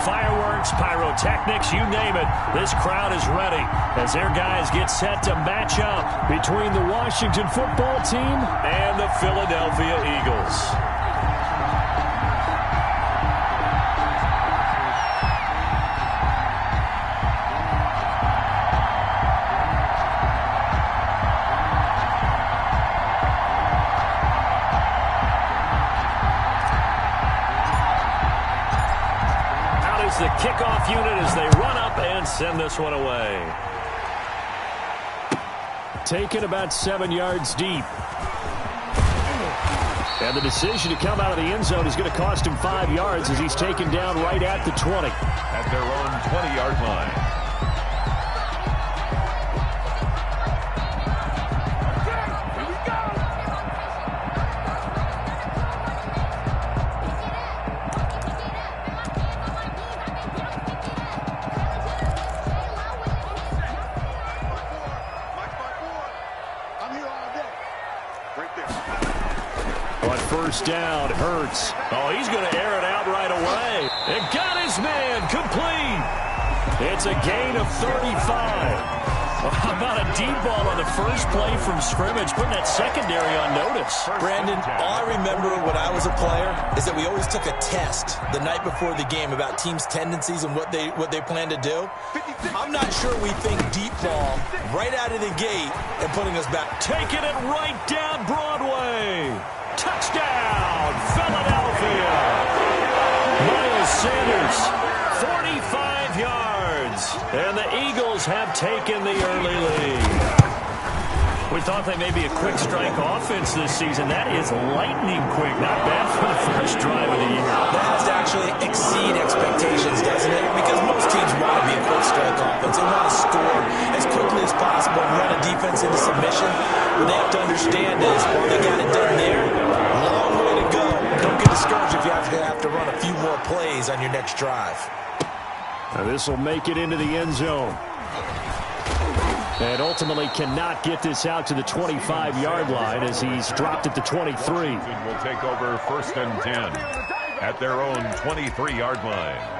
Fireworks, pyrotechnics, you name it. This crowd is ready as their guys get set to match up between the Washington football team and the Philadelphia Eagles. The kickoff unit as they run up and send this one away. Taken about 7 yards deep. And the decision to come out of the end zone is going to cost him 5 yards as he's taken down right at the 20. At their own 20-yard line. First down, Hurts. Oh, he's going to air it out right away. And got his man complete. It's a gain of 35. How about a deep ball on the first play from scrimmage, putting that secondary on notice. Brandon, all I remember when I was a player is that we always took a test the night before the game about teams' tendencies and what they plan to do. I'm not sure we think deep ball right out of the gate and putting us back. Taking it right down Broadway. Touchdown, Philadelphia. Miles Sanders, 45 yards. And the Eagles have taken the early lead. We thought they may be a quick strike offense this season. That is lightning quick. Not bad for the first drive of the year. That has to actually exceed expectations, doesn't it? Because most teams want to be a quick strike offense. They want to score as quickly as possible and run a defense into submission. What they have to understand is, while they got it done there, long way to go. Don't get discouraged if you have to run a few more plays on your next drive. Now this will make it into the end zone. And ultimately cannot get this out to the 25-yard line as he's dropped at the 23. Washington will take over 1st and 10 at their own 23-yard line.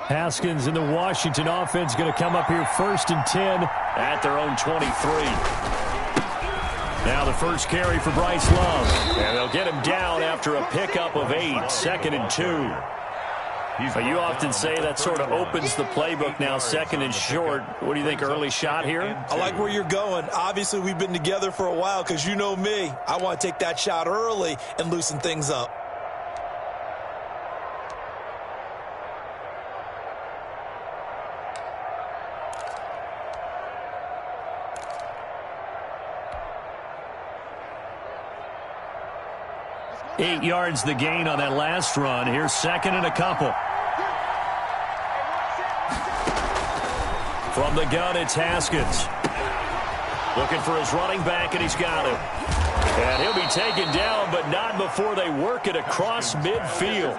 Haskins and the Washington offense going to come up here 1st and 10 at their own 23. Now the first carry for Bryce Love. And they'll get him down after a pickup of 8, 2nd and 2. You often say that sort of opens the playbook now, 2nd and short. What do you think, early shot here? I like where you're going. Obviously, we've been together for a while because you know me. I want to take that shot early and loosen things up. Eight yards the gain on that last run. Here's 2nd and a couple. From the gun, it's Haskins. Looking for his running back, and he's got him. And he'll be taken down, but not before they work it across midfield.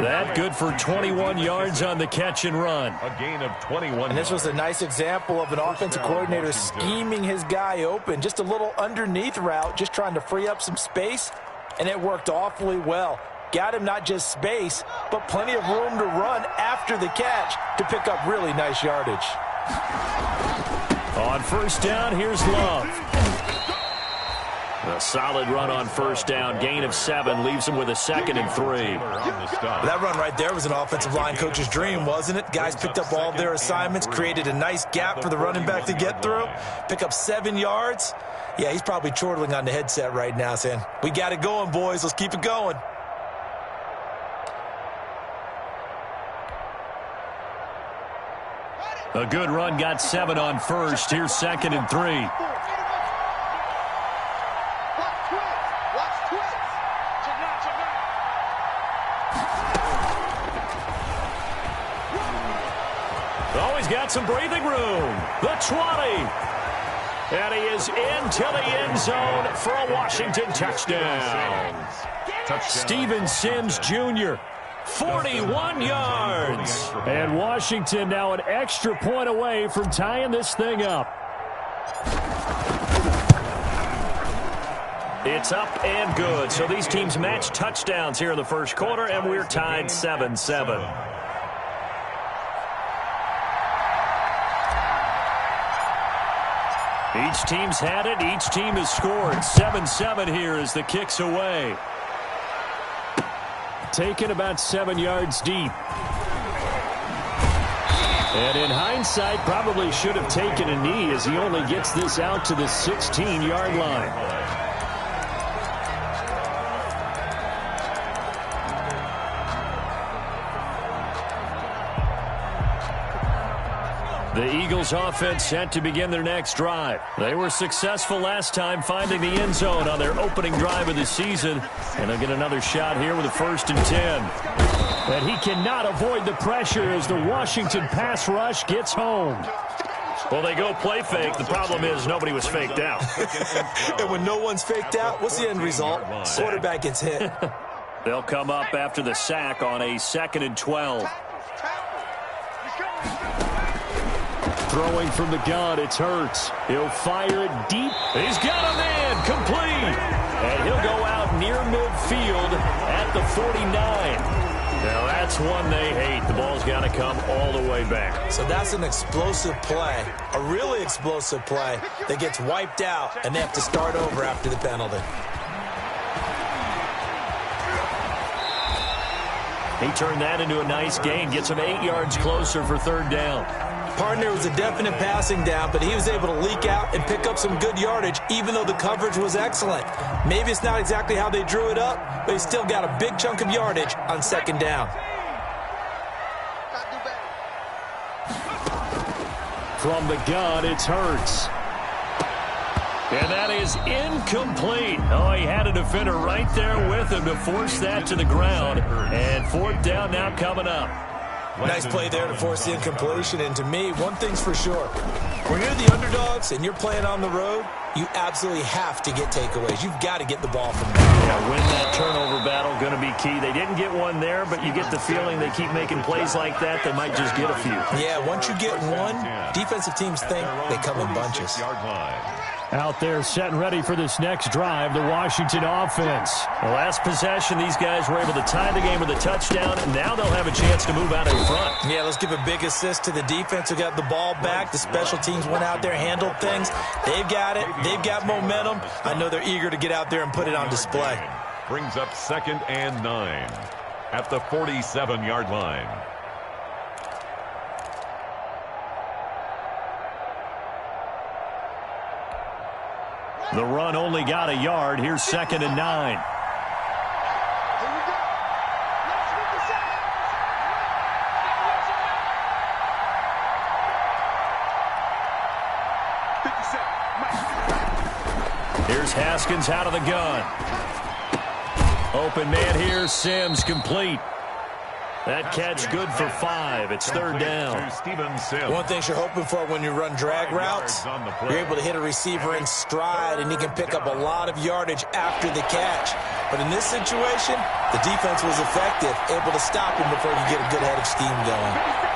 That good for 21 yards on the catch and run. A gain of 21. And this was a nice example of an offensive coordinator scheming his guy open. Just a little underneath route, just trying to free up some space. And it worked awfully well. Got him not just space, but plenty of room to run after the catch to pick up really nice yardage. On 1st down, here's Love. A solid run on 1st down. Gain of 7 leaves him with a 2nd and 3. That run right there was an offensive line coach's dream, wasn't it? Guys picked up all of their assignments, created a nice gap for the running back to get through, pick up 7 yards. Yeah, he's probably chortling on the headset right now saying, we got it going, boys. Let's keep it going. A good run, got 7 on 1st. Here's 2nd and 3. Oh, he's got some breathing room. The 20. And he is into the end zone for a Washington touchdown. Steven Sims Jr., 41 yards. And Washington now an extra point away from tying this thing up. It's up and good. So these teams match touchdowns here in the first quarter, and we're tied 7-7. Each team's had it. Each team has scored. 7-7 here as the kick's away. Taken about 7 yards deep. And in hindsight, probably should have taken a knee as he only gets this out to the 16-yard line. The Eagles offense set to begin their next drive. They were successful last time finding the end zone on their opening drive of the season. And they'll get another shot here with a 1st and 10. And he cannot avoid the pressure as the Washington pass rush gets home. Well, they go play fake. The problem is nobody was faked out. And when no one's faked out, what's the end result? Quarterback gets hit. They'll come up after the sack on a 2nd and 12. Throwing from the gun, it's Hurts. He'll fire it deep. He's got a man complete. And he'll go out near midfield at the 49. Now, that's one they hate. The ball's got to come all the way back. So that's an explosive play, a really explosive play that gets wiped out, and they have to start over after the penalty. He turned that into a nice gain, gets him 8 yards closer for 3rd down. Partner was a definite passing down, but he was able to leak out and pick up some good yardage, even though the coverage was excellent. Maybe it's not exactly how they drew it up, but he still got a big chunk of yardage on 2nd down. From the gun, it's Hurts. And that is incomplete. Oh, he had a defender right there with him to force that to the ground. And 4th down now coming up. Nice play there to force the incompletion. And to me, one thing's for sure. When you're the underdogs and you're playing on the road, you absolutely have to get takeaways. You've got to get the ball from there. Yeah, win that turnover battle, going to be key. They didn't get one there, but you get the feeling they keep making plays like that, they might just get a few. Yeah, once you get one, defensive teams think they come in bunches. Out there set and ready for this next drive, the Washington offense. The last possession, these guys were able to tie the game with a touchdown, and now they'll have a chance to move out in front. Yeah, let's give a big assist to the defense who got the ball back. The special teams went out there, handled things. They've got it. They've got momentum. I know they're eager to get out there and put it on display. Brings up 2nd and 9 at the 47-yard line. The run only got a yard. Here's 2nd and 9. Here's Haskins out of the gun. Open man here, Sims complete. That catch good for 5. It's 3rd down. One thing you're hoping for when you run drag routes, you're able to hit a receiver in stride, and he can pick up a lot of yardage after the catch. But in this situation, the defense was effective, able to stop him before you get a good head of steam going.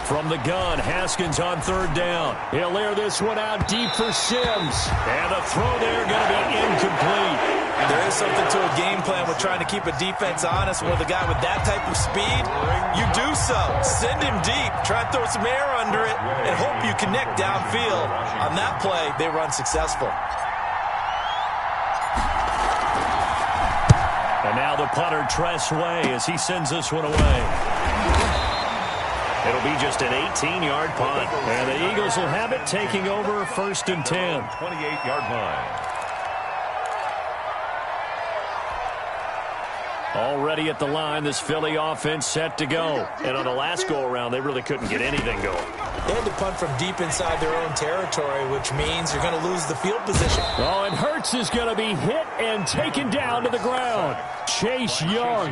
From the gun, Haskins on 3rd down. He'll air this one out deep for Sims. And the throw there going to be incomplete. There is something to a game plan with trying to keep a defense honest with a guy with that type of speed. You do so. Send him deep. Try and throw some air under it and hope you connect downfield. On that play, they run successful. And now the punter, Tress Way, as he sends this one away. It'll be just an 18-yard punt. And the Eagles will have it, taking over 1st and 10. 28-yard line. Already at the line, this Philly offense set to go. And on the last go-around, they really couldn't get anything going. They had to punt from deep inside their own territory, which means you're going to lose the field position. Oh, and Hurts is going to be hit and taken down to the ground. Chase Young.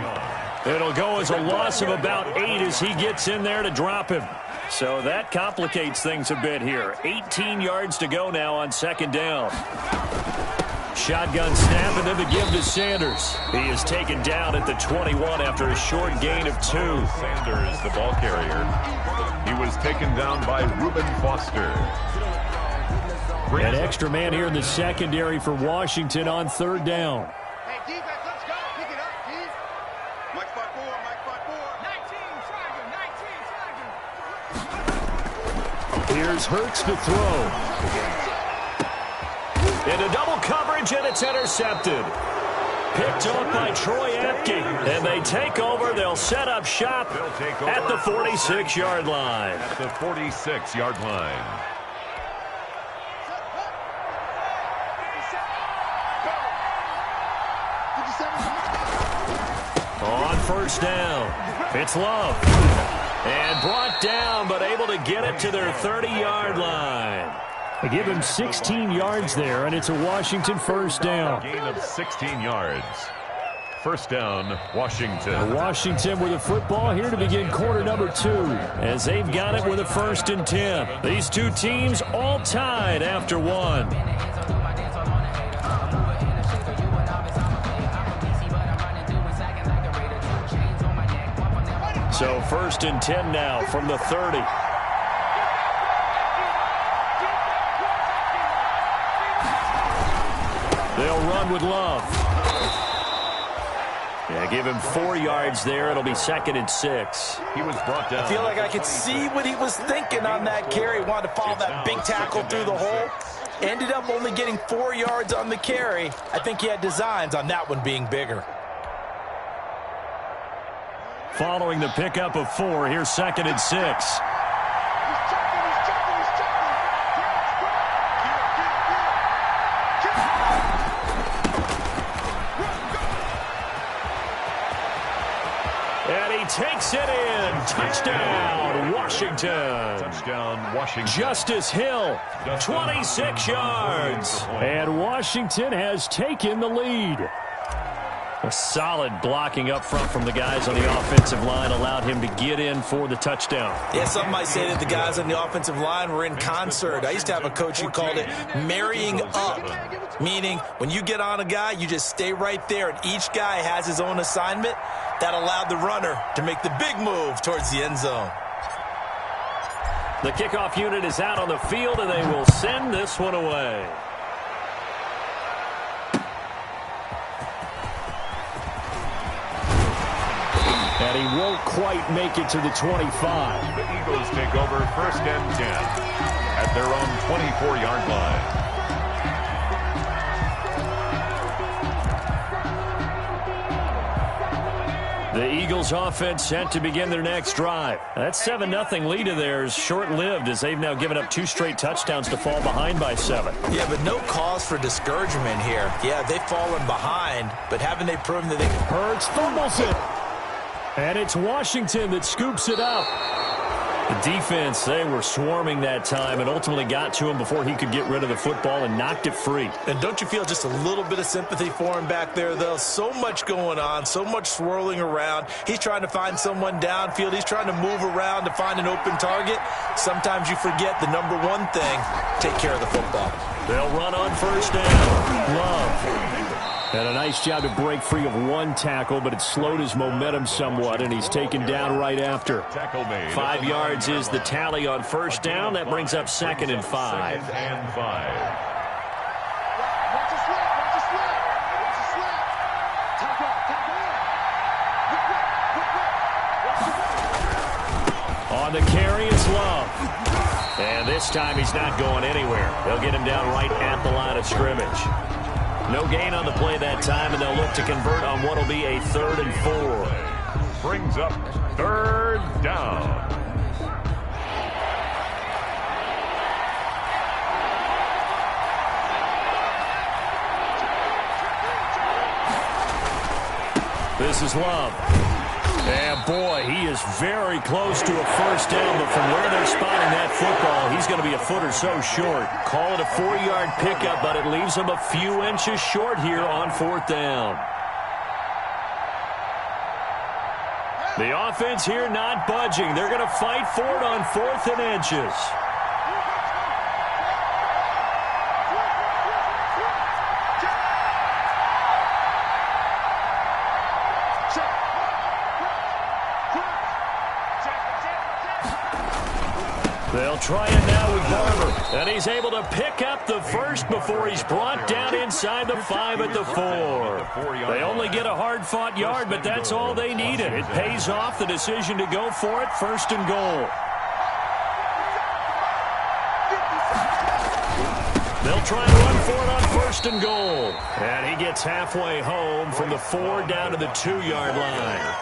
It'll go as a loss of about 8 as he gets in there to drop him. So that complicates things a bit here. 18 yards to go now on 2nd down. Shotgun snap and then the give to Sanders. He is taken down at the 21 after a short gain of 2. Sanders, the ball carrier. He was taken down by Reuben Foster. An extra man here in the secondary for Washington on 3rd down. Hey, defense, let's go. Pick it up, Keith. Mike 5-4, Mike 5-4. 19, Here's Hurts to throw. Into double coverage, and it's intercepted. Picked off by Troy Apke. And they take over. They'll set up shop at the 46-yard line. At the 46-yard line. On 1st down, it's Love. And brought down, but able to get it to their 30-yard line. They give him 16 yards there, and it's a Washington 1st down. Gain of 16 yards. 1st down, Washington. Washington with the football here to begin quarter number 2, as they've got it with a 1st and 10. These two teams all tied after 1. So 1st and 10 now from the 30. They'll run with Love. Yeah, give him 4 yards there. It'll be 2nd and 6. He was brought down. I feel like I could see what he was thinking on that carry. Wanted to follow that big tackle through the hole. Ended up only getting 4 yards on the carry. I think he had designs on that one being bigger. Following the pickup of 4, here's 2nd and 6. And he takes it in. Touchdown, Washington. Touchdown, Washington. Justice Hill, 26 yards. And Washington has taken the lead. A solid blocking up front from the guys on the offensive line allowed him to get in for the touchdown. Yeah, some might say that the guys on the offensive line were in concert. I used to have a coach who called it marrying up, meaning when you get on a guy, you just stay right there, and each guy has his own assignment. That allowed the runner to make the big move towards the end zone. The kickoff unit is out on the field, and they will send this one away. And he won't quite make it to the 25. The Eagles take over 1st and 10 at their own 24-yard line. The Eagles offense set to begin their next drive. That 7-0 lead of theirs short-lived as they've now given up 2 straight touchdowns to fall behind by 7. Yeah, but no cause for discouragement here. Yeah, they've fallen behind, but haven't they proven that they can? Hurts fumbles it. And it's Washington that scoops it up. The defense, they were swarming that time and ultimately got to him before he could get rid of the football and knocked it free. And don't you feel just a little bit of sympathy for him back there, though? So much going on, so much swirling around. He's trying to find someone downfield. He's trying to move around to find an open target. Sometimes you forget the number one thing, take care of the football. They'll run on 1st down. Love. And a nice job to break free of 1 tackle, but it slowed his momentum somewhat, and he's taken down right after. 5 yards is the tally on 1st down. That brings up 2nd and 5. 2nd and 5. On the carry, it's Love. And this time he's not going anywhere. They'll get him down right at the line of scrimmage. No gain on the play that time, and they'll look to convert on what will be a 3rd and 4. Brings up 3rd down. This is Love. And boy, he is very close to a 1st down, but from where they're spotting that football, he's going to be a foot or so short. Call it a 4-yard pickup, but it leaves him a few inches short here on 4th down. The offense here not budging. They're going to fight for it on 4th and inches. They'll try it now with Barber. And he's able to pick up the first before he's brought down inside the 5 at the 4. They only get a hard-fought yard, but that's all they needed. It pays off the decision to go for it, 1st and goal. They'll try and run for it on 1st and goal. And he gets halfway home from the 4 down to the 2-yard line.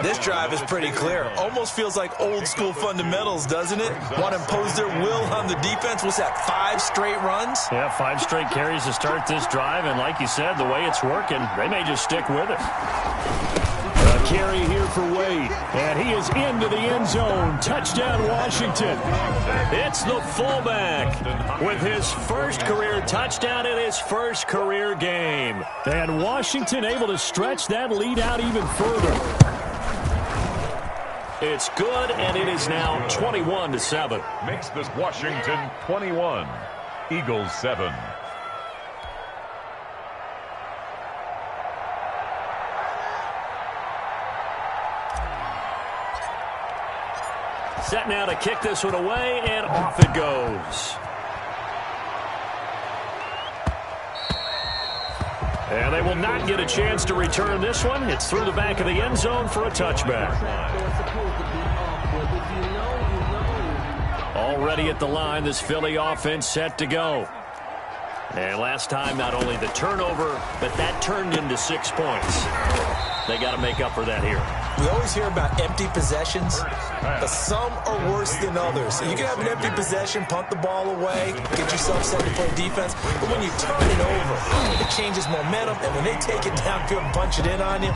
This drive is pretty clear. Almost feels like old-school fundamentals, doesn't it? Want to impose their will on the defense? What's that, 5 straight runs? Yeah, 5 straight carries to start this drive. And like you said, the way it's working, they may just stick with it. A carry here for Wade. And he is into the end zone. Touchdown, Washington. It's the fullback with his first career touchdown in his first career game. And Washington able to stretch that lead out even further. It's good, and it is now 21-7. Makes this Washington 21, Eagles 7. Set now to kick this one away, and off it goes. And they will not get a chance to return this one. It's through the back of the end zone for a touchback. Already at the line, this Philly offense set to go. And last time, not only the turnover, but that turned into 6 points. They got to make up for that here. We always hear about empty possessions, but some are worse than others. You can have an empty possession, punt the ball away, get yourself set to play defense, but when you turn it over, it changes momentum, and when they take it downfield and punch it in on you,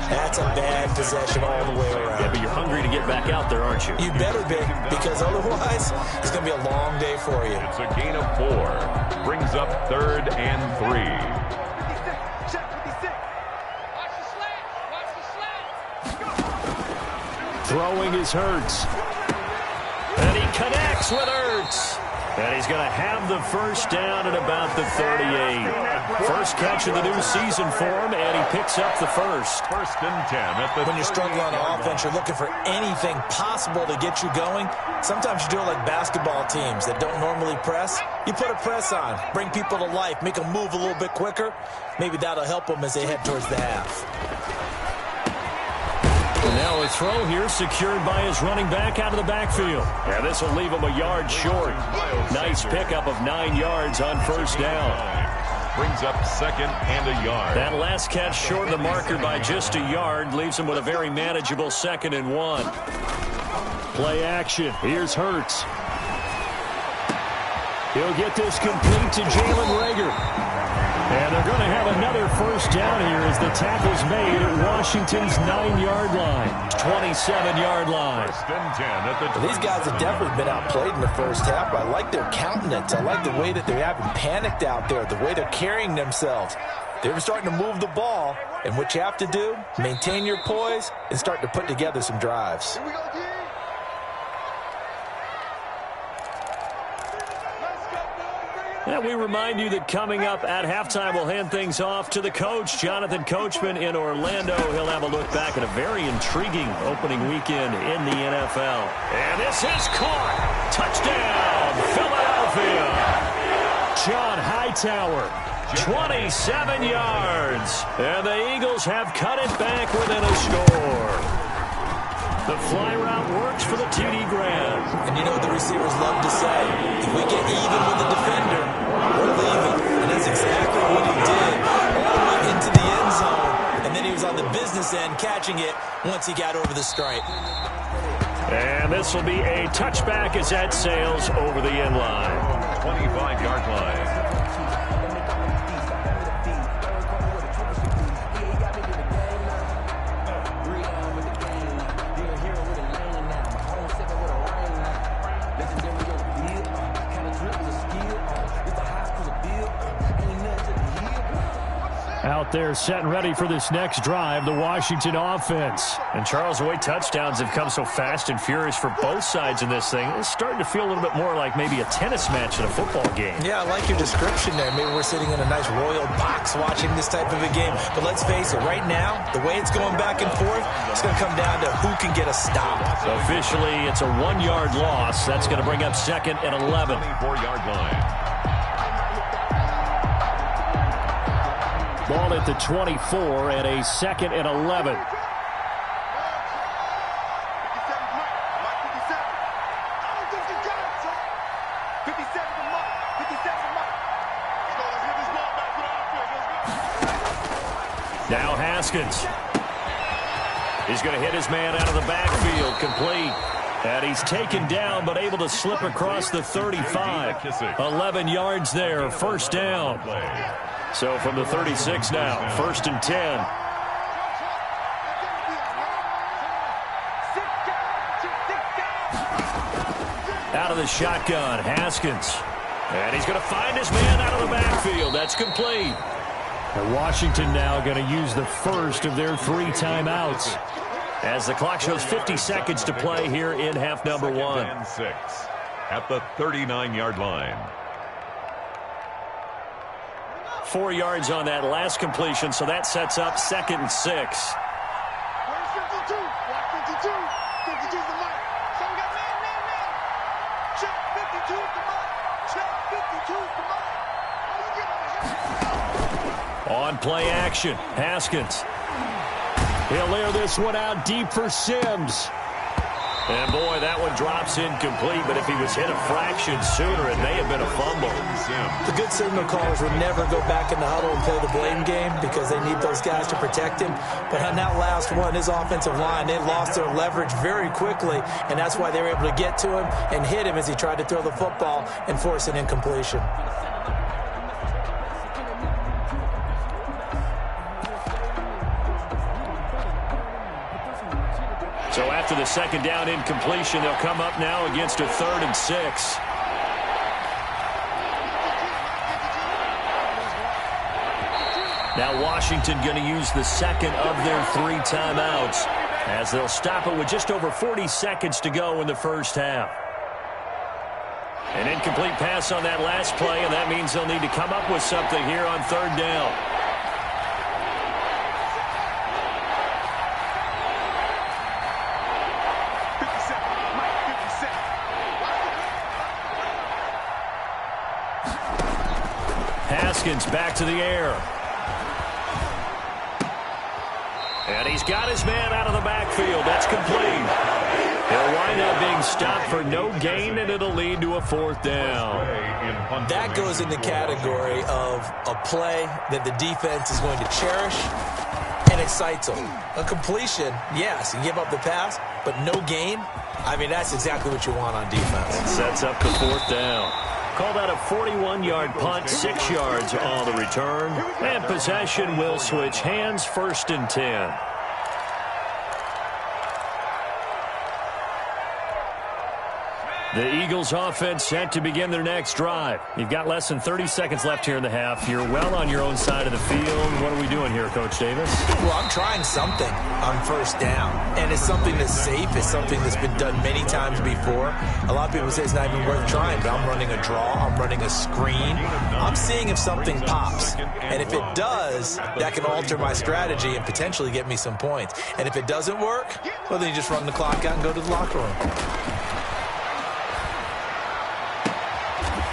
that's a bad possession all the way around. Yeah, but you're hungry to get back out there, aren't you? You better be, because otherwise, it's going to be a long day for you. It's a gain of 4. Brings up 3rd and 3. Throwing is Hurts. And he connects with Hurts. And he's going to have the first down at about the 38. First catch of the new season for him, and he picks up the first. 1st and 10 at the When you struggle on offense, you're looking for anything possible to get you going. Sometimes you do it like basketball teams that don't normally press. You put a press on, bring people to life, make them move a little bit quicker. Maybe that'll help them as they head towards the half. And now a throw here secured by his running back out of the backfield. And this will leave him a yard short. Nice pickup of 9 yards on first down. Brings up 2nd and a yard. That last catch short of the marker by just a yard leaves him with a very manageable 2nd and 1. Play action. Here's Hurts. He'll get this complete to Jalen Reagor. And they're going to have another first down here as the tackle's made at Washington's 9-yard line. 27-yard line. 1st and 10 at the These guys have definitely been outplayed in the first half. I like their countenance. I like the way that they haven't panicked out there, the way they're carrying themselves. They're starting to move the ball, and what you have to do, maintain your poise and start to put together some drives. Here we go, D. And we remind you that coming up at halftime, we'll hand things off to the coach, Jonathan Coachman in Orlando. He'll have a look back at a very intriguing opening weekend in the NFL. And this is caught. Touchdown, Philadelphia. John Hightower, 27 yards. And the Eagles have cut it back within a score. The fly route works for the TD Grant. And you know what the receivers love to say? If we get even with the defender, we're leaving. And that's exactly what he did. All the way into the end zone. And then he was on the business end catching it once he got over the stripe. And this will be a touchback as that sails over the end line. 25-yard line. Out there set and ready for this next drive, the Washington offense. And Charles, the way touchdowns have come so fast and furious for both sides in this thing, it's starting to feel a little bit more like maybe a tennis match in a football game. Yeah, I like your description there. Maybe we're sitting in a nice royal box watching this type of a game. But let's face it, right now, the way it's going back and forth, it's going to come down to who can get a stop. So officially, it's a 1-yard loss. That's going to bring up 2nd and 11. 24-yard line. Ball at the 24 and a 2nd and 11. Now Haskins. He's going to hit his man out of the backfield, complete. And he's taken down, but able to slip across the 35. 11 yards there, first down. So from the 36 now, 1st and 10. Out of the shotgun, Haskins. And he's going to find his man out of the backfield. That's complete. And Washington now going to use the first of their 3 timeouts, as the clock shows 50 seconds to play here in half number 1. And 6 at the 39-yard line. 4 yards on that last completion, so that sets up 2nd and 6. On play action, Haskins. He'll layer this one out deep for Sims. And boy, that one drops incomplete, but if he was hit a fraction sooner, it may have been a fumble. The good signal callers would never go back in the huddle and play the blame game because they need those guys to protect him. But on that last one, his offensive line, they lost their leverage very quickly, and that's why they were able to get to him and hit him as he tried to throw the football and force an incompletion. So after the 2nd down incompletion, they'll come up now against a 3rd and 6. Now Washington going to use the 2nd of their 3 timeouts, as they'll stop it with just over 40 seconds to go in the first half. An incomplete pass on that last play, and that means they'll need to come up with something here on 3rd down. Haskins back to the air. And he's got his man out of the backfield. That's complete. He'll wind up being stopped for no gain, and it'll lead to a 4th down. That goes in the category of a play that the defense is going to cherish and excites them. A completion, yes, you give up the pass, but no gain. I mean, that's exactly what you want on defense. It sets up the 4th down. Called out a 41-yard punt, 6 yards on the return. And possession will switch hands, 1st and 10. The Eagles offense set to begin their next drive. You've got less than 30 seconds left here in the half. You're well on your own side of the field. What are we doing here, Coach Davis? Well, I'm trying something on 1st down. And it's something that's safe. It's something that's been done many times before. A lot of people say it's not even worth trying, but I'm running a draw. I'm running a screen. I'm seeing if something pops. And if it does, that can alter my strategy and potentially get me some points. And if it doesn't work, well, then you just run the clock out and go to the locker room.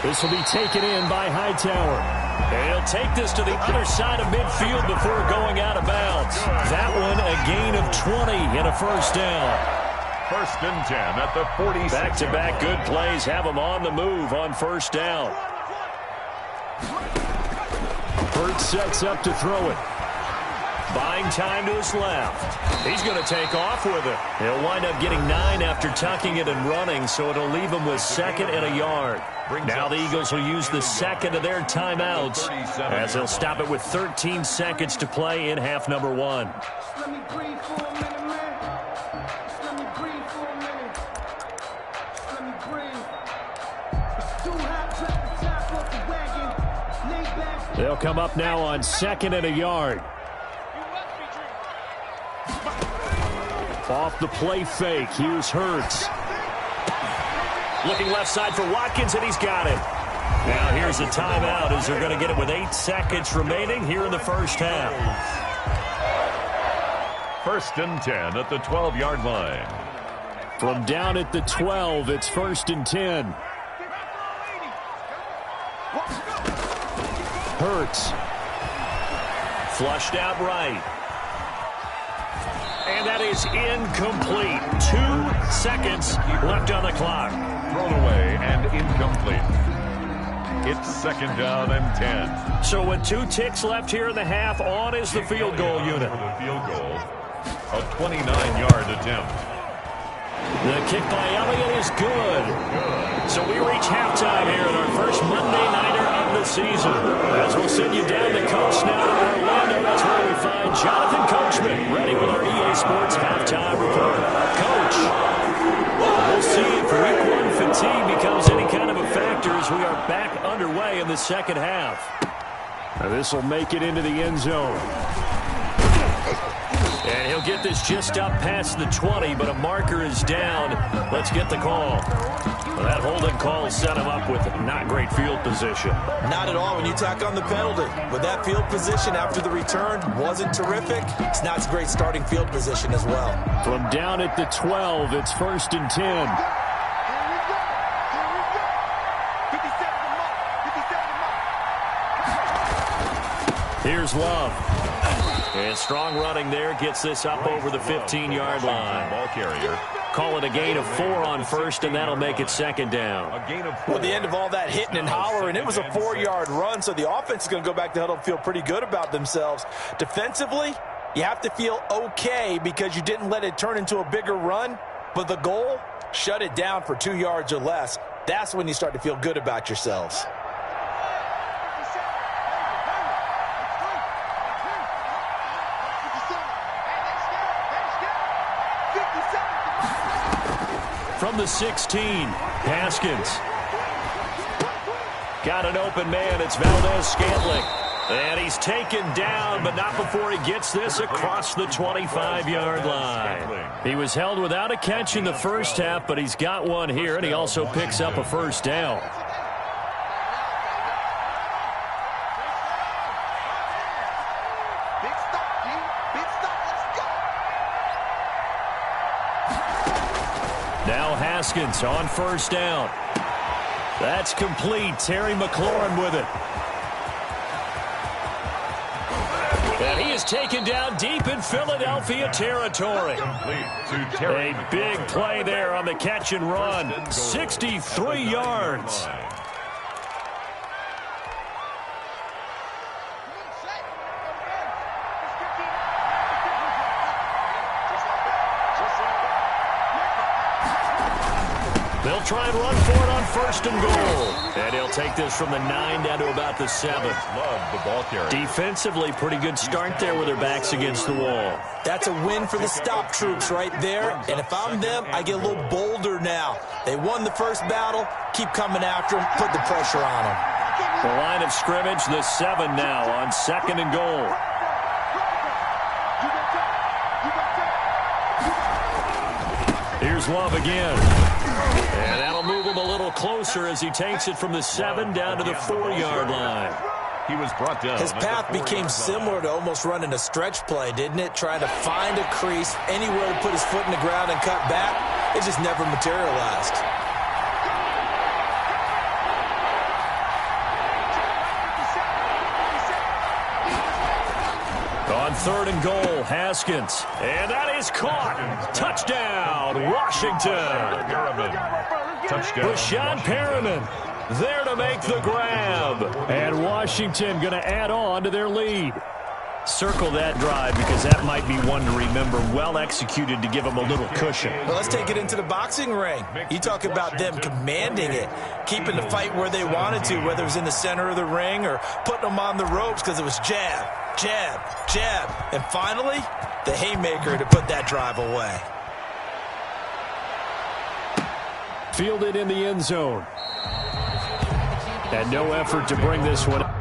This will be taken in by Hightower. And he'll take this to the other side of midfield before going out of bounds. That one a gain of 20 and a 1st down. 1st and 10 at the 46. Back-to-back good plays have him on the move on 1st down. Burt sets up to throw it. Buying time to his left. He's going to take off with it. He'll wind up getting 9 after tucking it and running, so it'll leave him with 2nd and a yard. Now the Eagles will use the 2nd of their timeouts, as they'll stop it with 13 seconds to play in half number 1. They'll come up now on 2nd and a yard. Off the play fake. Here's Hurts. Looking left side for Watkins, and he's got it. Now here's a timeout as they're going to get it with 8 seconds remaining here in the first half. 1st and 10 at the 12-yard line. From down at the 12, it's 1st and 10. Hurts. Flushed out right. And that is incomplete. 2 seconds left on the clock. Thrown away and incomplete. It's 2nd down and 10. So with 2 ticks left here in the half, on is the field goal unit. The field goal, a 29-yard attempt. The kick by Elliott is good. So we reach halftime here in our first Monday Nighter of the season. As we'll send you down the coast now to Orlando, that's where we find Jonathan Coachman, ready with our EA Sports halftime report. Coach, we'll see if Week 1 fatigue becomes any kind of a factor as we are back underway in the second half. Now this will make it into the end zone. And he'll get this just up past the 20, but a marker is down. Let's get the call. Well, that holding call set him up with not great field position. Not at all when you tack on the penalty. With that field position after the return wasn't terrific. It's not great starting field position as well. From down at the 12, it's 1st and 10. Here's Love. And strong running there gets this up over the 15-yard line. Ball carrier. Call it a gain of 4 on 1st, and that'll make it 2nd down. A gain of 4. Well, the end of all that hitting and hollering, it was a 4-yard run, so the offense is going to go back to huddle and feel pretty good about themselves. Defensively, you have to feel okay because you didn't let it turn into a bigger run, but the goal, shut it down for 2 yards or less. That's when you start to feel good about yourselves. From the 16, Haskins. Got an open man. It's Valdez-Scantling. And he's taken down, but not before he gets this across the 25-yard line. He was held without a catch in the first half, but he's got one here, and he also picks up a first down. Now Haskins on first down. That's complete. Terry McLaurin with it. And he is taken down deep in Philadelphia territory. A big play there on the catch and run. 63 yards. They'll try and run for it on 1st and goal. And he'll take this from the 9 down to about the 7. Love the ball carrier. Defensively, pretty good start there with their backs against the wall. That's a win for the stop troops right there. And if I'm them, I get a little bolder now. They won the first battle. Keep coming after them. Put the pressure on them. The line of scrimmage, the 7 now on 2nd and goal. Here's Love again. And that'll move him a little closer as he takes it from the 7 down to the 4-yard line. He was brought down. His path became similar to almost running a stretch play, didn't it? Trying to find a crease, anywhere to put his foot in the ground and cut back. It just never materialized. On 3rd and goal, Haskins. And that is caught. Touchdown, Washington. Touchdown. Rashawn Perriman there to make the grab. And Washington going to add on to their lead. Circle that drive because that might be one to remember. Well executed to give them a little cushion. Well, let's take it into the boxing ring. You talk about them commanding it, keeping the fight where they wanted to, whether it was in the center of the ring or putting them on the ropes because it was jab, jab, jab. And finally, the haymaker to put that drive away. Fielded in the end zone. And no effort to bring this one up.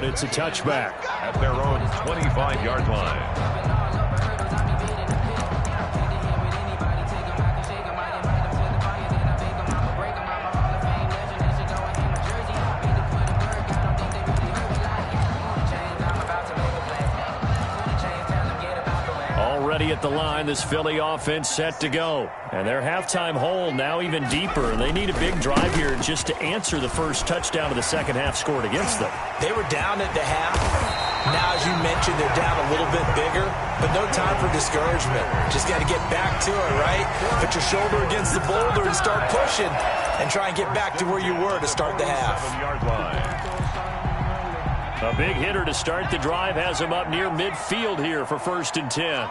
It's a touchback. At their own 25-yard line. Already at the line, this Philly offense set to go. And their halftime hole now even deeper. And they need a big drive here just to answer the first touchdown of the second half scored against them. They were down at the half. Now, as you mentioned, they're down a little bit bigger, but no time for discouragement. Just got to get back to it, right? Put your shoulder against the boulder and start pushing and try and get back to where you were to start the half. A big hitter to start the drive has him up near midfield here for 1st and 10.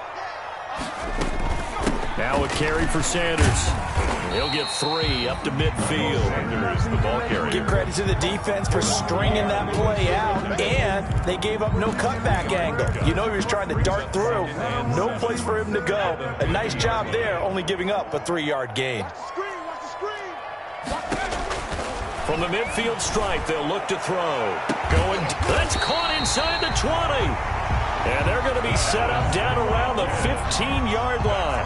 Now a carry for Sanders. He'll get 3 up to midfield. Sanders, the ball carrier. Give credit to the defense for stringing that play out, and they gave up no cutback angle. You know he was trying to dart through. No place for him to go. A nice job there, only giving up a 3-yard gain. From the midfield stripe, they'll look to throw. That's caught inside the 20. And they're going to be set up down around the 15-yard line.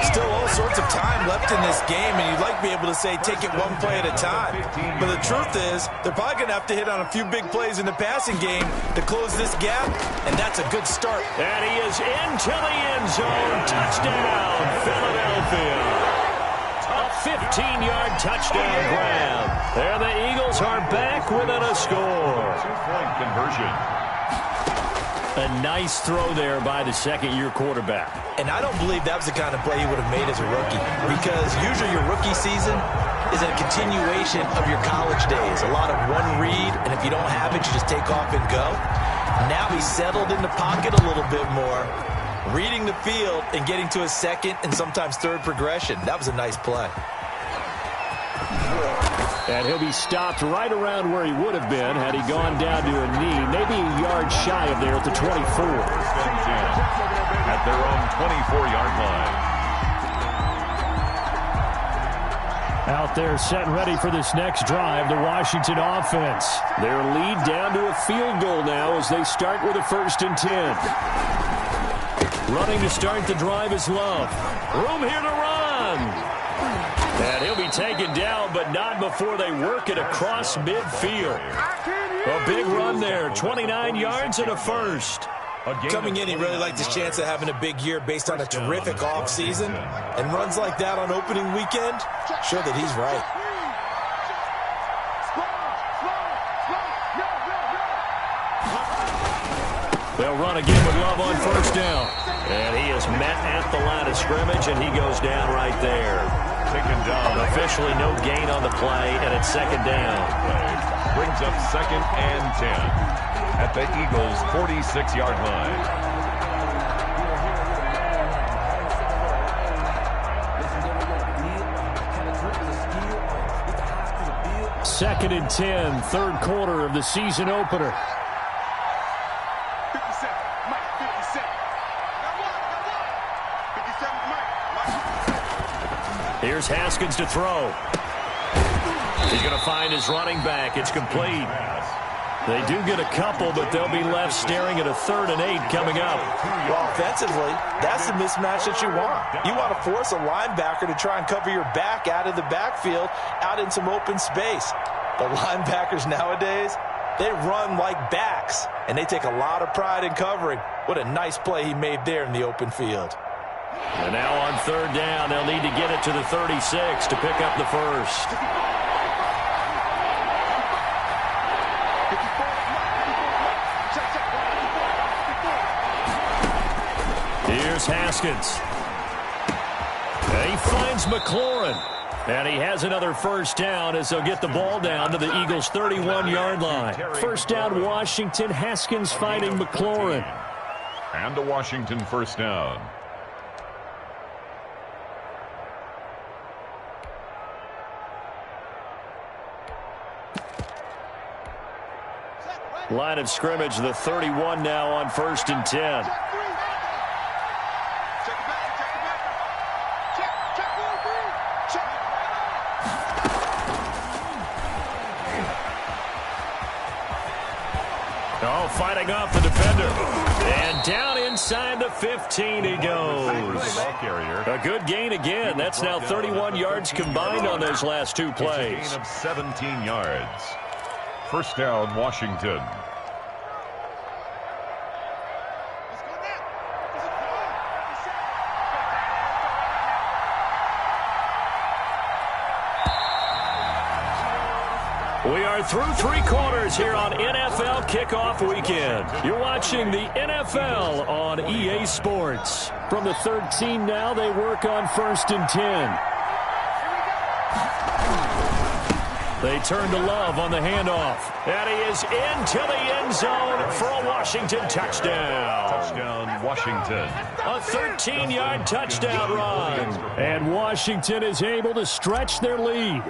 Still all sorts of time left in this game, and you'd like to be able to say take it one play at a time. But the truth is, they're probably going to have to hit on a few big plays in the passing game to close this gap, and that's a good start. And he is into the end zone. Touchdown, Philadelphia. A 15-yard touchdown grab. And the Eagles are back within a score. 2-point conversion. A nice throw there by the second-year quarterback. And I don't believe that was the kind of play he would have made as a rookie, because usually your rookie season is a continuation of your college days. A lot of one read, and if you don't have it, you just take off and go. Now he's settled in the pocket a little bit more, reading the field and getting to a second and sometimes third progression. That was a nice play. And he'll be stopped right around where he would have been had he gone down to a knee, maybe a yard shy of there at the 24. At their own 24-yard line. Out there set and ready for this next drive, the Washington offense. Their lead down to a field goal now as they start with a 1st and 10. Running to start the drive is Love. Room here to run. And he'll be taken down, but not before they work it across midfield. A big run there, 29 yards and a first. Coming in, he really liked his chance of having a big year based on a terrific offseason. And runs like that on opening weekend show that he's right. They'll run again with Love on 1st down. And he is met at the line of scrimmage, and he goes down right there. Taken down. Officially no gain on the play, and it's 2nd down. Brings up 2nd and 10 at the Eagles' 46-yard line. Second and 10, 3rd quarter of the season opener. Here's Haskins to throw. He's going to find his running back. It's complete. They do get a couple, but they'll be left staring at a 3rd and 8 coming up. Well, offensively, that's the mismatch that you want. You want to force a linebacker to try and cover your back out of the backfield, out in some open space. The linebackers nowadays, they run like backs, and they take a lot of pride in covering. What a nice play he made there in the open field. And now on 3rd down, they'll need to get it to the 36 to pick up the first. Here's Haskins. And he finds McLaurin. And he has another 1st down as they'll get the ball down to the Eagles' 31-yard line. 1st down, Washington. Haskins finding McLaurin. And a Washington 1st down. Line of scrimmage, the 31 now on 1st and 10. Oh, fighting off the defender. And down inside the 15 he goes. A good gain again. That's now 31 yards combined on those last two plays. It's a gain of 17 yards. First down, Washington. We are through three quarters here on NFL Kickoff Weekend. You're watching the NFL on EA Sports. From the 13 now, they work on 1st and 10. They turn to Love on the handoff. And he is into the end zone for a Washington touchdown. Touchdown, Washington. A 13-yard touchdown run. And Washington is able to stretch their lead.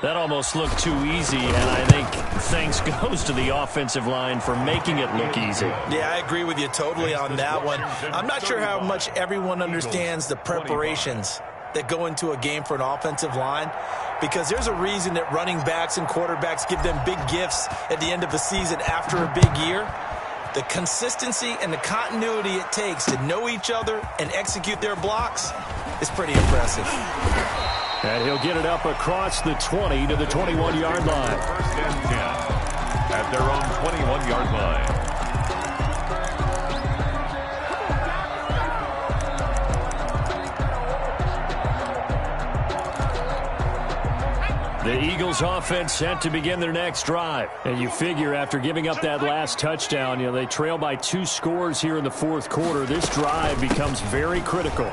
That almost looked too easy, and I think thanks goes to the offensive line for making it look easy. Yeah, I agree with you totally on that one. I'm not sure how much everyone understands the preparations that go into a game for an offensive line, because there's a reason that running backs and quarterbacks give them big gifts at the end of the season after a big year. The consistency and the continuity it takes to know each other and execute their blocks is pretty impressive. And he'll get it up across the 20 to the 21-yard line. First and 10 at their own 21-yard line. The Eagles offense set to begin their next drive. And you figure after giving up that last touchdown, they trail by 2 scores here in the fourth quarter. This drive becomes very critical.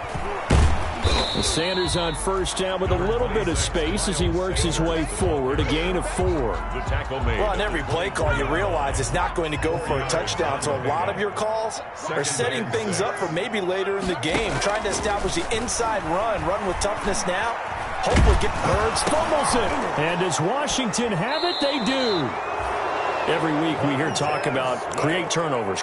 Sanders on first down with a little bit of space as he works his way forward. A gain of 4. The tackle made. Well, on every play call, you realize it's not going to go for a touchdown. So a lot of your calls are setting things up for maybe later in the game, trying to establish the inside run with toughness now. Hopefully get Birds fumbles it. And does Washington have it? They do. Every week we hear talk about create turnovers.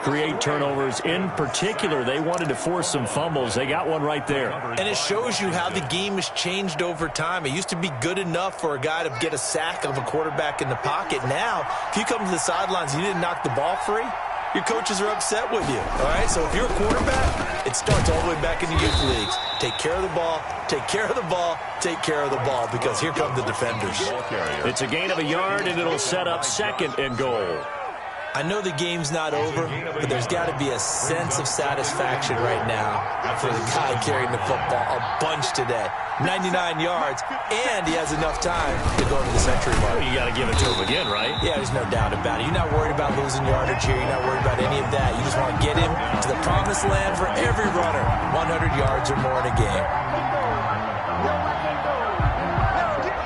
In particular, they wanted to force some fumbles. They got one right there. And it shows you how the game has changed over time. It used to be good enough for a guy to get a sack of a quarterback in the pocket. Now, if you come to the sidelines and you didn't knock the ball free, your coaches are upset with you. All right, so if you're a quarterback, it starts all the way back in the youth leagues. Take care of the ball, take care of the ball, take care of the ball, because here come the defenders. It's a gain of a yard, and it'll set up 2nd and goal. I know the game's not over, but there's got to be a sense of satisfaction right now for the guy carrying the football a bunch today. 99 yards, and he has enough time to go to the century mark. Well, you got to give it to him again, right? Yeah, there's no doubt about it. You're not worried about losing yardage here. You're not worried about any of that. You just want to get him to the promised land for every runner. 100 yards or more in a game.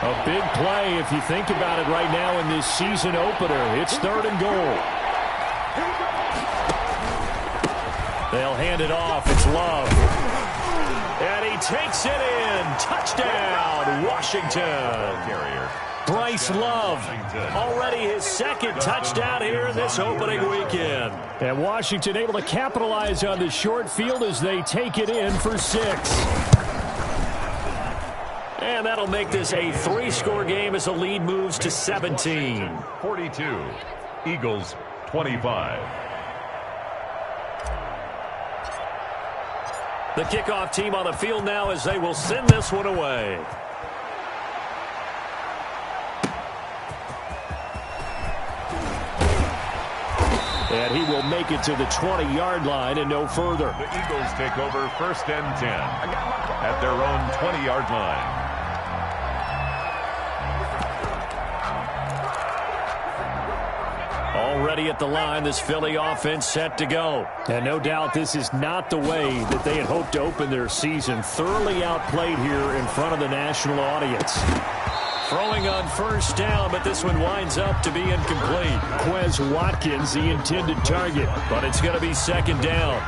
A big play if you think about it right now in this season opener. It's 3rd and goal. They'll hand it off. It's Love. And he takes it in. Touchdown, Washington. Bryce Love, already his 2nd touchdown here in this opening weekend. And Washington able to capitalize on the short field as they take it in for 6. And that'll make this a 3-score game as the lead moves to 17. 42, Eagles 25. The kickoff team on the field now as they will send this one away. And he will make it to the 20-yard line and no further. The Eagles take over 1st and 10 at their own 20-yard line. Already at the line, this Philly offense set to go. And no doubt this is not the way that they had hoped to open their season. Thoroughly outplayed here in front of the national audience. Throwing on first down, but this one winds up to be incomplete. Quez Watkins, the intended target, but it's going to be 2nd down.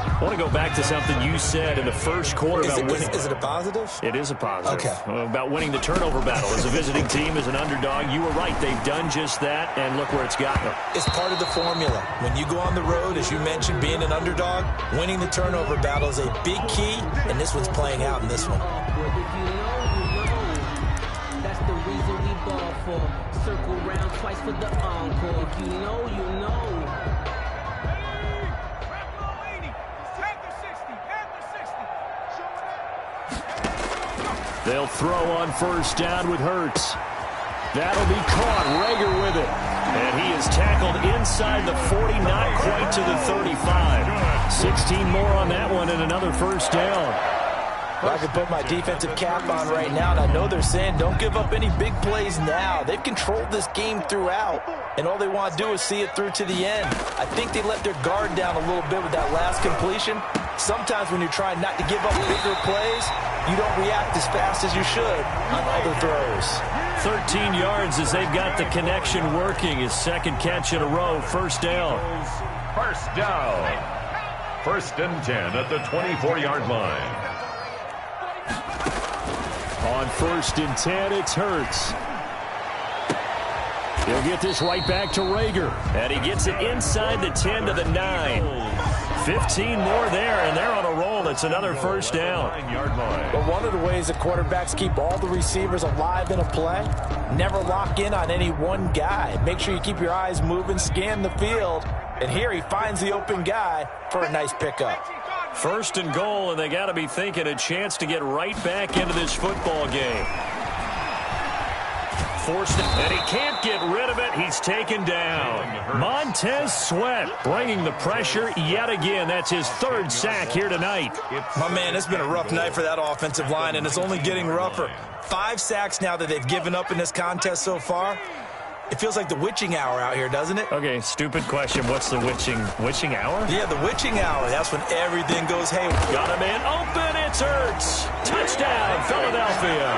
I want to go back to something you said in the first quarter about winning. Is it a positive? It is a positive. Okay. About winning the turnover battle. As a visiting team, as an underdog, you were right. They've done just that, and look where it's gotten them. It's part of the formula. When you go on the road, as you mentioned, being an underdog, winning the turnover battle is a big key, and this one's playing out in this one. the reason we ball for. Circle round twice for the encore. If you know, you know. They'll throw on first down with Hurts. That'll be caught. Rager with it. And he is tackled inside the 40, not quite to the 35. 16 more on that one and another first down. I can put my defensive cap on right now, and I know they're saying don't give up any big plays now. They've controlled this game throughout, and all they want to do is see it through to the end. I think they let their guard down a little bit with that last completion. Sometimes when you're trying not to give up bigger plays, you don't react as fast as you should on other throws. 13 yards as they've got the connection working. His second catch in a row, first down. First down. First and 10 at the 24-yard line. On first and 10, it's Hurts. He'll get this right back to Rager. And he gets it inside the 10 to the 9. 15 more there, and they're on a roll. It's another first down. But one of the ways that quarterbacks keep all the receivers alive in a play, never lock in on any one guy. Make sure you keep your eyes moving, scan the field. And here he finds the open guy for a nice pickup. First and goal, and they got to be thinking a chance to get right back into this football game. Forced it, and he can't get rid of it. He's taken down. Montez Sweat bringing the pressure yet again. That's his third sack here tonight. My man, it's been a rough night for that offensive line, and it's only getting rougher. 5 sacks now that they've given up in this contest so far. It feels like the witching hour out here, doesn't it? Okay, stupid question. What's the witching hour? Yeah, the witching hour. That's when everything goes haywire. Got a man open. It's Hurts. Touchdown, Philadelphia.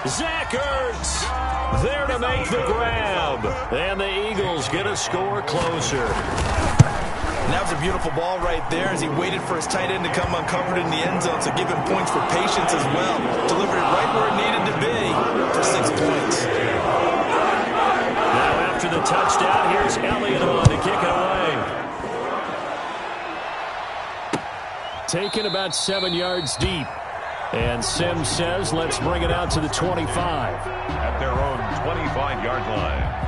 Zach Ertz there to make the grab. And the Eagles get a score closer. And that was a beautiful ball right there as he waited for his tight end to come uncovered in the end zone, so give him points for patience as well. Delivered it right where it needed to be for 6 points. Now after the touchdown, here's Elliott on to kick it away. Taken about 7 yards deep. And Sims says, let's bring it out to the 25. At their own 25-yard line.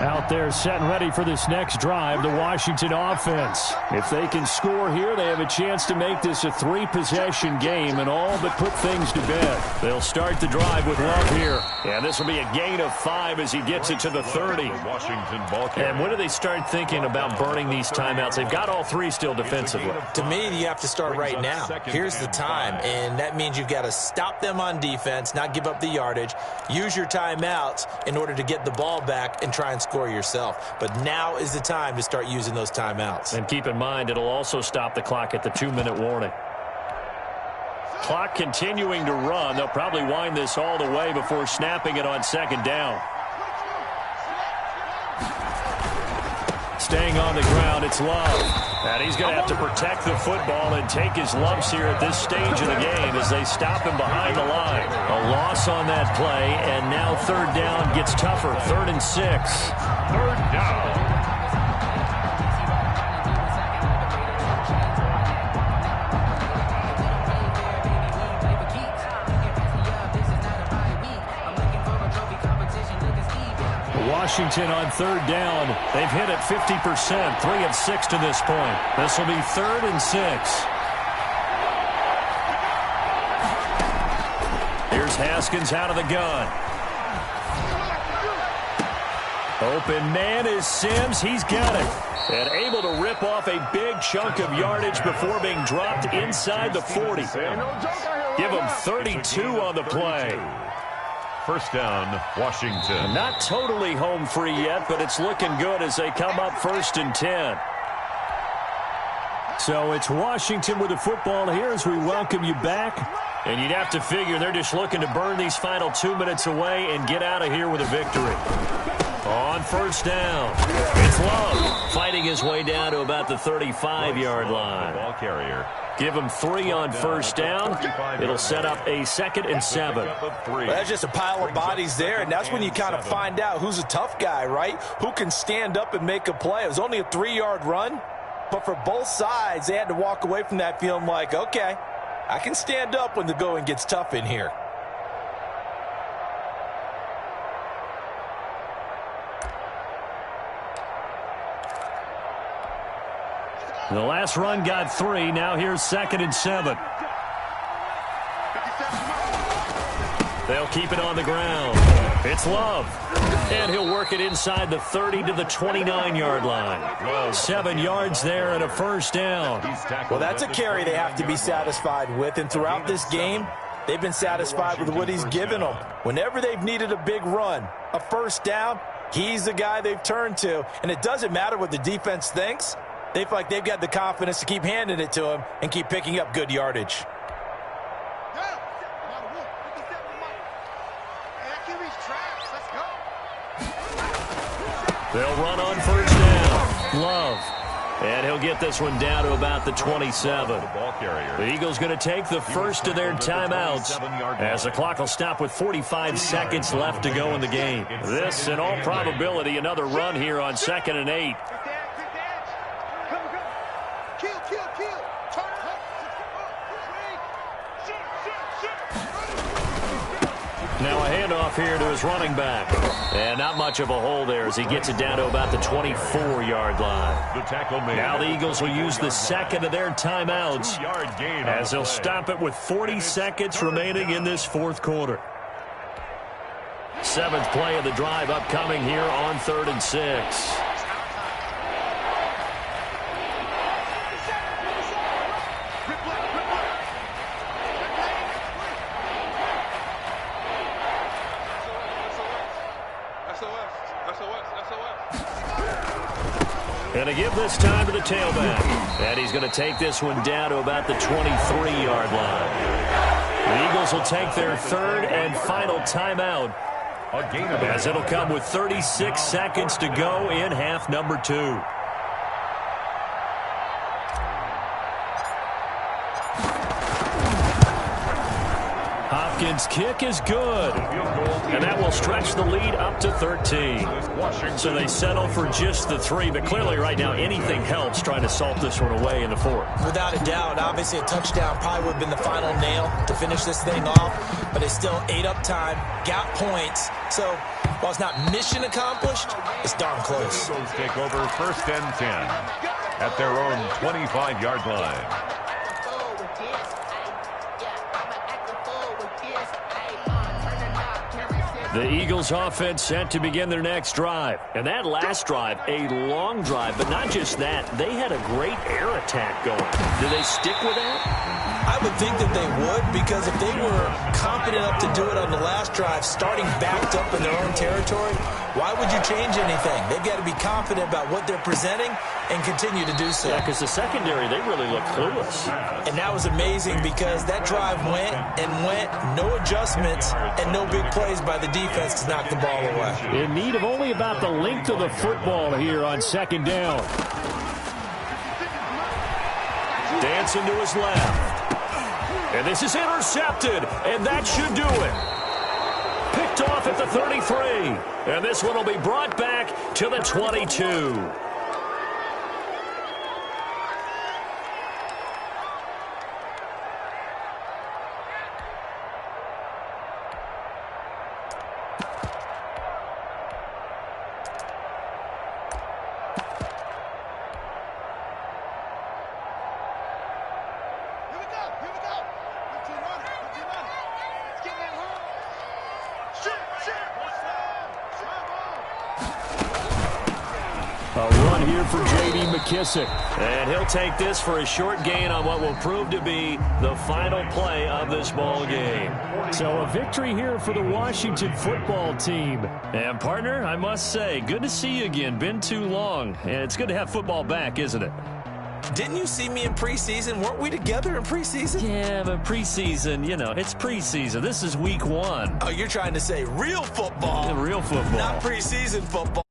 Out there set and ready for this next drive, the Washington offense. If they can score here, they have a chance to make this a 3-possession game and all but put things to bed. They'll start the drive with Love here. And this will be a gain of 5 as he gets it to the 30. Washington ball carrier. And when do they start thinking about burning these timeouts? They've got all 3 still defensively. To me, you have to start right now. Here's the time, and that means you've got to stop them on defense, not give up the yardage, use your timeouts in order to get the ball back and try and score yourself. But now is the time to start using those timeouts. And keep in mind, it'll also stop the clock at the 2-minute warning. Clock continuing to run. They'll probably wind this all the way before snapping it on second down. Staying on the ground, it's Love. And he's going to have to protect the football and take his lumps here at this stage of the game as they stop him behind the line. A loss on that play, and now third down gets tougher. 3rd and 6. Third down. Washington on third down. They've hit it 50%, 3 of 6 to this point. This will be 3rd and 6. Here's Haskins out of the gun. Open man is Sims. He's got it. And able to rip off a big chunk of yardage before being dropped inside the 40. Give him 32 on the play. First down, Washington. Not totally home free yet, but it's looking good as they come up 1st and 10. So it's Washington with the football here as we welcome you back. And you'd have to figure they're just looking to burn these final 2 minutes away and get out of here with a victory. On first down, it's Love, fighting his way down to about the 35-yard line. Ball carrier. Give him 3 on first down. It'll set up a 2nd and 7. Well, that's just a pile of bodies there, and that's when you kind of find out who's a tough guy, right? Who can stand up and make a play. It was only a 3-yard run, but for both sides, they had to walk away from that feeling like, okay, I can stand up when the going gets tough in here. The last run got 3. Now here's 2nd and 7. They'll keep it on the ground. It's Love. And he'll work it inside the 30 to the 29-yard line. 7 yards there and a first down. Well, that's a carry they have to be satisfied with. And throughout this game, they've been satisfied with what he's given them. Whenever they've needed a big run, a first down, he's the guy they've turned to. And it doesn't matter what the defense thinks. They feel like they've got the confidence to keep handing it to him and keep picking up good yardage. They'll run on first down. Love. And he'll get this one down to about the 27. The Eagles going to take the first of their timeouts as the clock will stop with 45 seconds left to go in the game. This, in all probability, another run here on 2nd and 8. Now a handoff here to his running back. And not much of a hole there as he gets it down to about the 24-yard line. The tackle made. Now the Eagles will use the 2nd of their timeouts as they'll stop it with 40 seconds remaining in this 4th quarter. 7th play of the drive upcoming here on 3rd and 6. And a give this time to the tailback. And he's going to take this one down to about the 23-yard line. The Eagles will take their 3rd and final timeout as it'll come with 36 seconds to go in half number 2. Hopkins' kick is good. And that will stretch the lead up to 13. So they settle for just the 3, but clearly right now anything helps trying to salt this one away in the 4th. Without a doubt, obviously a touchdown probably would have been the final nail to finish this thing off, but it's still ate up time, got points. So while it's not mission accomplished, it's darn close. Eagles take over 1st and 10 at their own 25-yard line. The Eagles offense set to begin their next drive. And that last drive, a long drive, but not just that. They had a great air attack going. Do they stick with that? I would think that they would, because if they were confident enough to do it on the last drive, starting backed up in their own territory, why would you change anything? They've got to be confident about what they're presenting and continue to do so. Yeah, because the secondary, they really look clueless. And that was amazing because that drive went and went, no adjustments, and no big plays by the defense to knock the ball away. In need of only about the length of the football here on 2nd down. Dancing to his left. And this is intercepted, and that should do it. Picked off at the 33. And this one will be brought back to the 22. For J.D. McKissick. And he'll take this for a short gain on what will prove to be the final play of this ball game. So a victory here for the Washington football team. And partner, I must say, good to see you again. Been too long. And it's good to have football back, isn't it? Didn't you see me in preseason? Weren't we together in preseason? Yeah, but preseason, you know, it's preseason. This is week 1. Oh, you're trying to say real football. Real football. Not preseason football.